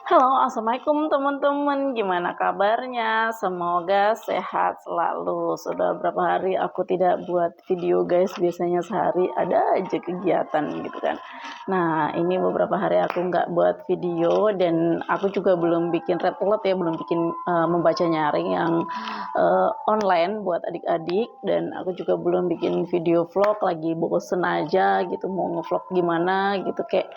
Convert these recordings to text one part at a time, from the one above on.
Halo, assalamualaikum teman-teman. Gimana kabarnya? Semoga sehat selalu. Sudah berapa hari aku tidak buat video, guys. Biasanya sehari ada aja kegiatan gitu kan. Nah, ini beberapa hari aku nggak buat video dan aku juga belum bikin red alert ya, belum bikin membaca nyaring yang online buat adik-adik, dan aku juga belum bikin video vlog. Lagi bosen aja gitu, mau ngevlog gimana gitu, kayak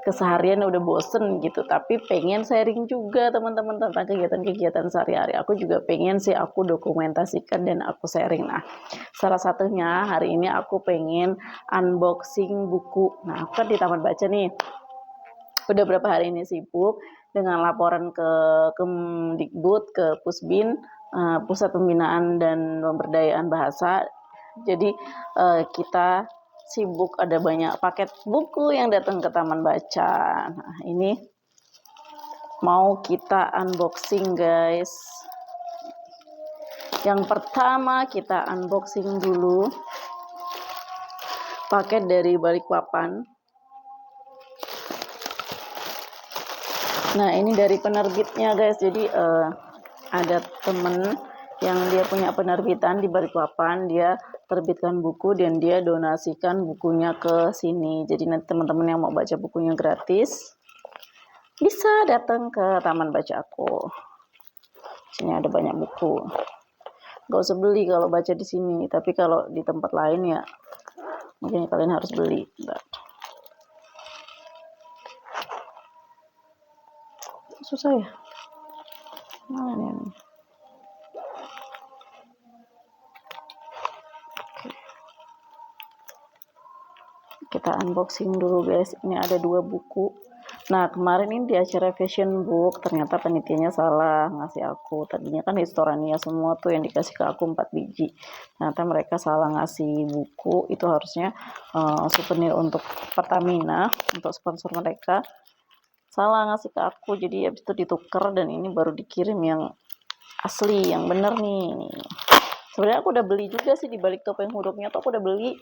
keseharian udah bosen gitu, tapi pengen sharing juga teman-teman tentang kegiatan-kegiatan sehari-hari. Aku juga pengen sih aku dokumentasikan dan aku sharing. Nah, salah satunya hari ini aku pengen unboxing buku. Nah, aku kan di Taman Baca nih, udah berapa hari ini sibuk dengan laporan ke Kemdikbud, ke Pusbin, Pusat Pembinaan dan Pemberdayaan Bahasa. Jadi kita sibuk, ada banyak paket buku yang datang ke Taman Baca. Nah, ini mau kita unboxing, guys. Yang pertama kita unboxing dulu paket dari Balikpapan. Nah, ini dari penerbitnya, guys. Jadi ada temen yang dia punya penerbitan di Balikpapan, dia terbitkan buku dan dia donasikan bukunya ke sini. Jadi nanti teman-teman yang mau baca bukunya gratis bisa datang ke Taman Baca aku. Sini ada banyak buku. Gak usah beli kalau baca di sini, tapi kalau di tempat lain ya mungkin kalian harus beli. Bentar. Susah ya. Mana nih? Kita unboxing dulu, guys. Ini ada 2 buku. Nah, kemarin ini di acara Fashion Book ternyata penitiannya salah ngasih aku. Tadinya kan Historania semua tuh yang dikasih ke aku 4 biji. Ternyata mereka salah ngasih buku. Itu harusnya souvenir untuk Pertamina, untuk sponsor mereka. Salah ngasih ke aku, jadi habis itu ditukar dan ini baru dikirim yang asli, yang bener nih. Sebenarnya aku udah beli juga sih di balik topeng hurufnya tuh, aku udah beli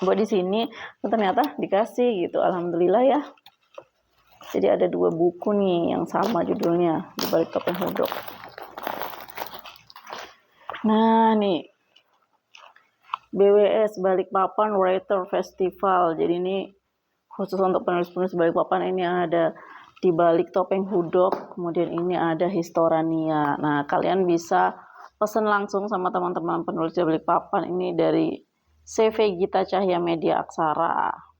buat di sini, ternyata dikasih gitu. Alhamdulillah ya. Jadi ada 2 buku nih yang sama judulnya di balik topeng hudok. Nah, nih BWS Balikpapan Writer Festival. Jadi ini khusus untuk penulis-penulis Balikpapan. Ini ada di balik topeng hudok, kemudian ini ada Historania. Nah, kalian bisa pesan langsung sama teman-teman penulis di Balikpapan. Ini dari CV Gita Cahya Media Aksara.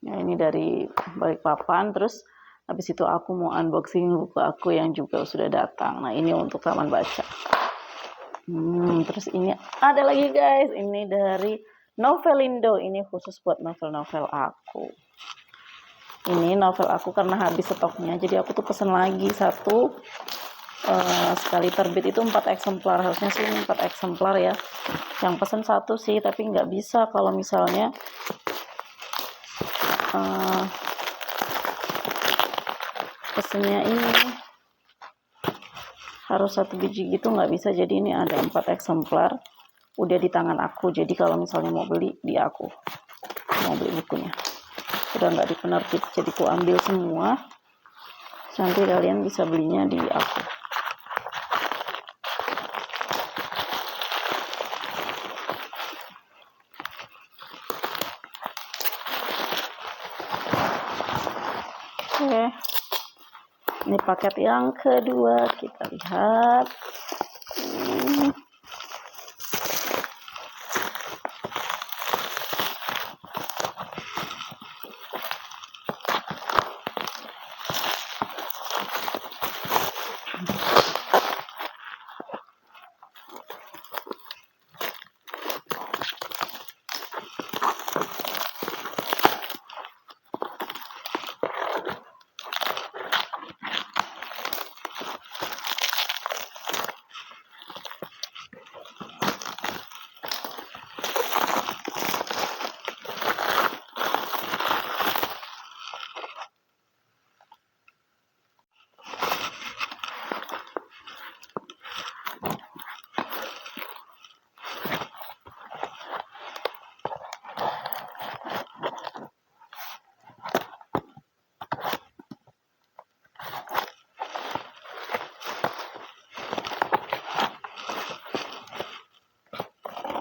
Ya, ini dari Balikpapan. Terus habis itu aku mau unboxing buku aku yang juga sudah datang. Nah, ini untuk Taman Baca. Terus ini ada lagi, guys. Ini dari Novelindo. Ini khusus buat novel-novel aku. Ini novel aku karena habis stoknya, jadi aku tuh pesen lagi satu. Sekali terbit itu 4 eksemplar. Harusnya sih 4 eksemplar ya. Yang pesen satu sih, tapi nggak bisa kalau misalnya pesennya ini harus 1 biji gitu, nggak bisa. Jadi ini ada 4 eksemplar udah di tangan aku. Jadi kalau misalnya mau beli di aku, mau beli bukunya udah nggak di penerbit, jadi aku ambil semua. Nanti kalian bisa belinya di aku. Oke, ini paket yang kedua, kita lihat.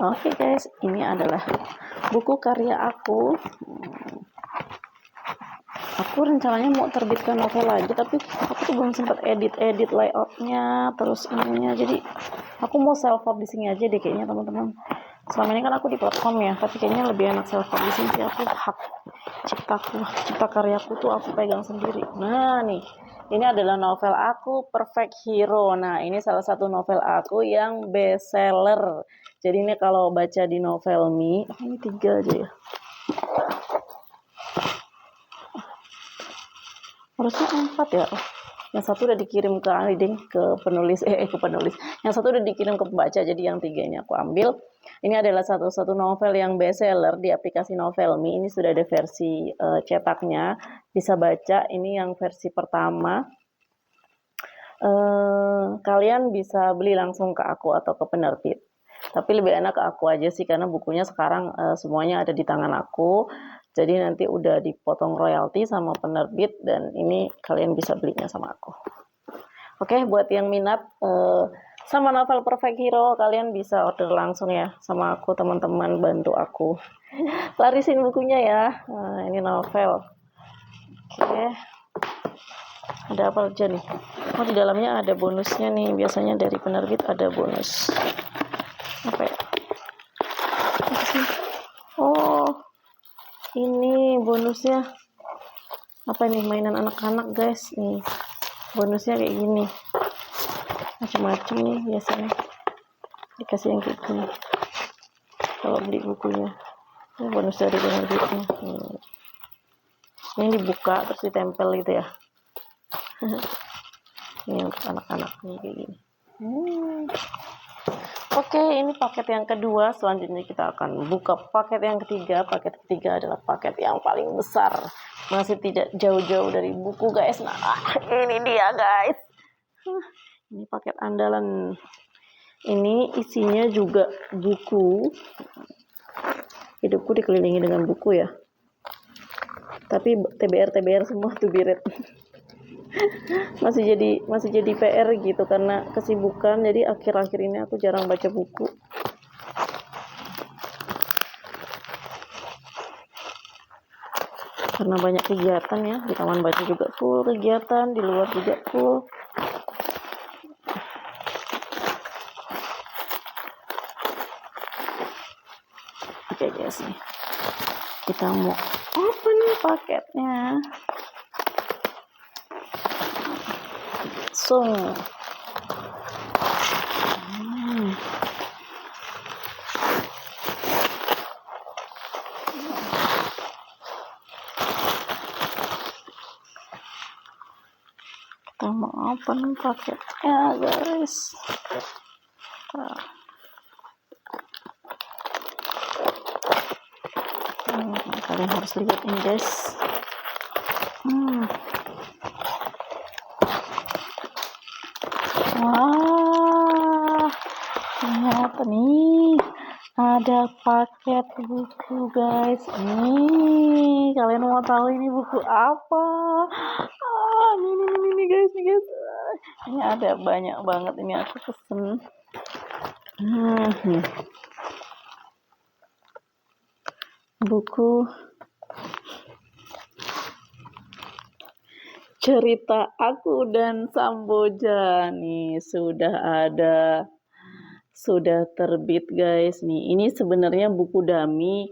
Oke guys, ini adalah buku karya aku. Aku rencananya mau terbitkan novel lagi, tapi aku tuh belum sempat edit layoutnya, terus ininya. Jadi aku mau self publishing aja deh kayaknya teman-teman. Selama ini kan aku di platform ya, tapi kayaknya lebih enak self publishing sih. Aku hak cipta karyaku tuh aku pegang sendiri. Nah nih, ini adalah novel aku, Perfect Hero. Nah ini salah satu novel aku yang best seller. Jadi ini kalau baca di Novelmy, ini 3 aja ya. Harusnya 4 ya. Yang satu udah dikirim ke penulis, yang satu udah dikirim ke pembaca, jadi yang 3-nya aku ambil. Ini adalah satu novel yang best seller di aplikasi Novelmy. Ini sudah ada versi cetaknya, bisa baca. Ini yang versi pertama. Kalian bisa beli langsung ke aku atau ke penerbit. Tapi lebih enak ke aku aja sih, karena bukunya sekarang semuanya ada di tangan aku. Jadi nanti udah dipotong royalti sama penerbit, dan ini kalian bisa belinya sama aku. Oke, buat yang minat sama novel Perfect Hero, kalian bisa order langsung ya sama aku, teman-teman, bantu aku larisin bukunya ya. Nah, ini novel. Oke. Ada apa aja nih? Oh, di dalamnya ada bonusnya nih. Biasanya dari penerbit ada bonus. Apa ya? Apa sih? Oh, ini bonusnya apa nih, mainan anak-anak guys. Nih bonusnya kayak gini, macam-macam nih. Biasanya dikasih yang kayak gini kalau beli bukunya. Ini bonus dari penerbitnya. Ini dibuka terus ditempel gitu ya. Ini untuk anak-anak nih kayak gini. Oke, ini paket yang kedua. Selanjutnya kita akan buka paket yang ketiga. Paket ketiga adalah paket yang paling besar. Masih tidak jauh-jauh dari buku guys. Nah, ini dia guys. Ini paket andalan. Ini isinya juga buku. Hidupku dikelilingi dengan buku ya. Tapi TBR semua tuh biret. masih jadi PR gitu karena kesibukan. Jadi akhir-akhir ini aku jarang baca buku. Karena banyak kegiatan ya, di taman baca juga full kegiatan, di luar juga full. Oke guys, nih kita mau open paketnya. Kita mau open paketnya guys. Kalian harus lihat ini guys. Wah, ternyata nih ada paket buku guys. Nih, kalian mau tahu ini buku apa? Ini guys, ini ada banyak banget. Ini aku pesen. Buku Cerita Aku dan Samboja nih sudah terbit guys. Nih ini sebenarnya buku dummy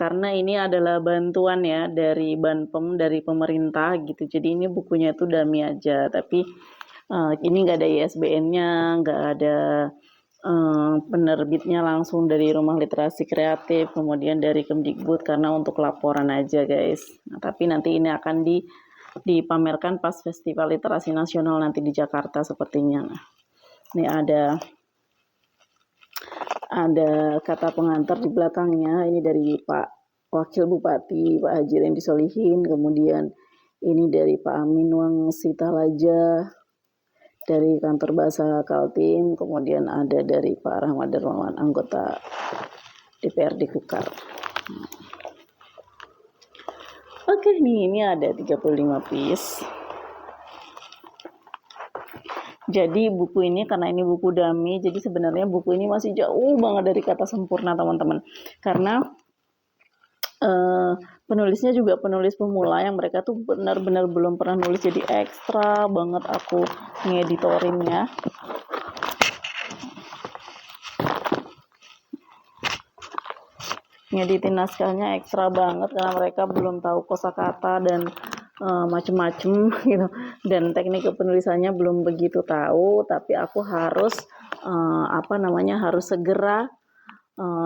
karena ini adalah bantuan ya dari Banpem, dari pemerintah gitu. Jadi ini bukunya itu dummy aja, tapi ini nggak ada ISBN-nya, nggak ada penerbitnya langsung dari Rumah Literasi Kreatif, kemudian dari Kemdikbud, karena untuk laporan aja guys. Nah, tapi nanti ini akan dipamerkan pas Festival Literasi Nasional nanti di Jakarta sepertinya. Nah, ini ada kata pengantar di belakangnya. Ini dari Pak Wakil Bupati Pak Haji Rendi Solihin, kemudian ini dari Pak Amin Wang Sitalaja dari kantor bahasa Kaltim, kemudian ada dari Pak Rahmat Darmawan, anggota DPRD Kukar. Oke, nih ini ada 35 piece. Jadi buku ini karena ini buku dummy, jadi sebenarnya buku ini masih jauh banget dari kata sempurna teman-teman. Karena penulisnya juga penulis pemula yang mereka tuh benar-benar belum pernah nulis, jadi ekstra banget aku ngeditorinnya. Ngeditin naskahnya ekstra banget karena mereka belum tahu kosakata dan macem-macem gitu, dan teknik penulisannya belum begitu tahu, tapi aku harus harus segera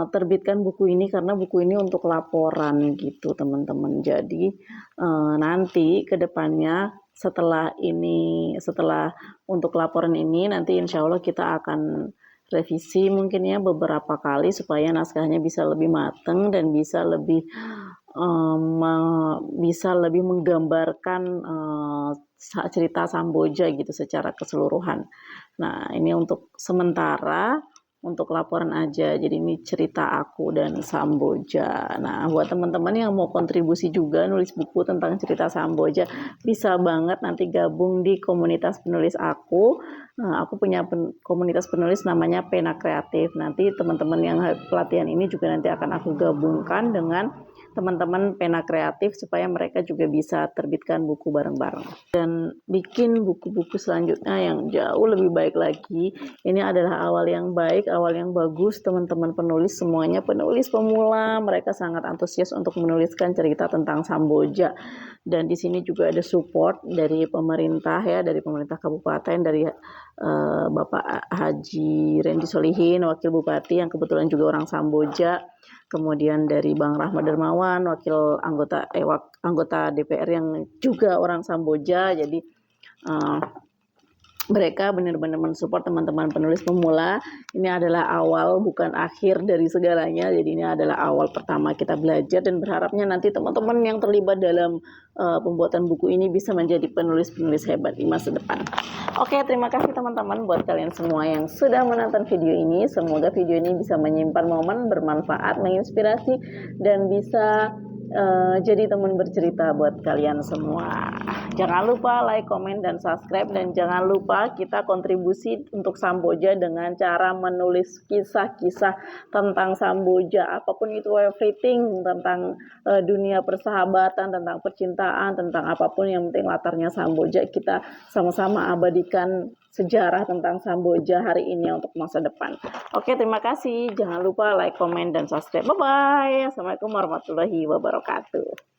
terbitkan buku ini karena buku ini untuk laporan gitu teman-teman. Jadi nanti kedepannya setelah untuk laporan ini nanti insya Allah kita akan revisi mungkin ya beberapa kali supaya naskahnya bisa lebih mateng dan bisa lebih menggambarkan cerita Samboja gitu secara keseluruhan. Nah ini untuk sementara untuk laporan aja, jadi ini cerita aku dan Samboja. Nah buat teman-teman yang mau kontribusi juga nulis buku tentang cerita Samboja, bisa banget nanti gabung di komunitas penulis aku. Nah, aku punya komunitas penulis namanya Pena Kreatif. Nanti teman-teman yang pelatihan ini juga nanti akan aku gabungkan dengan teman-teman Pena Kreatif supaya mereka juga bisa terbitkan buku bareng-bareng dan bikin buku-buku selanjutnya yang jauh lebih baik lagi. Ini adalah awal yang baik, awal yang bagus. Teman-teman penulis semuanya penulis pemula, mereka sangat antusias untuk menuliskan cerita tentang Samboja. Dan di sini juga ada support dari pemerintah ya, dari pemerintah kabupaten, dari Bapak Haji Randy Solihin, Wakil Bupati yang kebetulan juga orang Samboja. Kemudian dari Bang Rahmat Dermawan, wakil anggota DPR yang juga orang Samboja. Jadi mereka benar-benar mensupport teman-teman penulis pemula. Ini adalah awal bukan akhir dari segalanya. Jadi ini adalah awal pertama kita belajar dan berharapnya nanti teman-teman yang terlibat dalam pembuatan buku ini bisa menjadi penulis-penulis hebat di masa depan. Oke, terima kasih teman-teman buat kalian semua yang sudah menonton video ini. Semoga video ini bisa menyimpan momen bermanfaat, menginspirasi, dan bisa jadi teman bercerita buat kalian semua. Jangan lupa like, komen, dan subscribe, dan jangan lupa kita kontribusi untuk Samboja dengan cara menulis kisah-kisah tentang Samboja, apapun itu, everything tentang dunia persahabatan, tentang percintaan, tentang apapun, yang penting latarnya Samboja. Kita sama-sama abadikan sejarah tentang Samboja hari ini untuk masa depan. Oke, terima kasih. Jangan lupa like, komen, dan subscribe. Bye-bye. Assalamualaikum warahmatullahi wabarakatuh.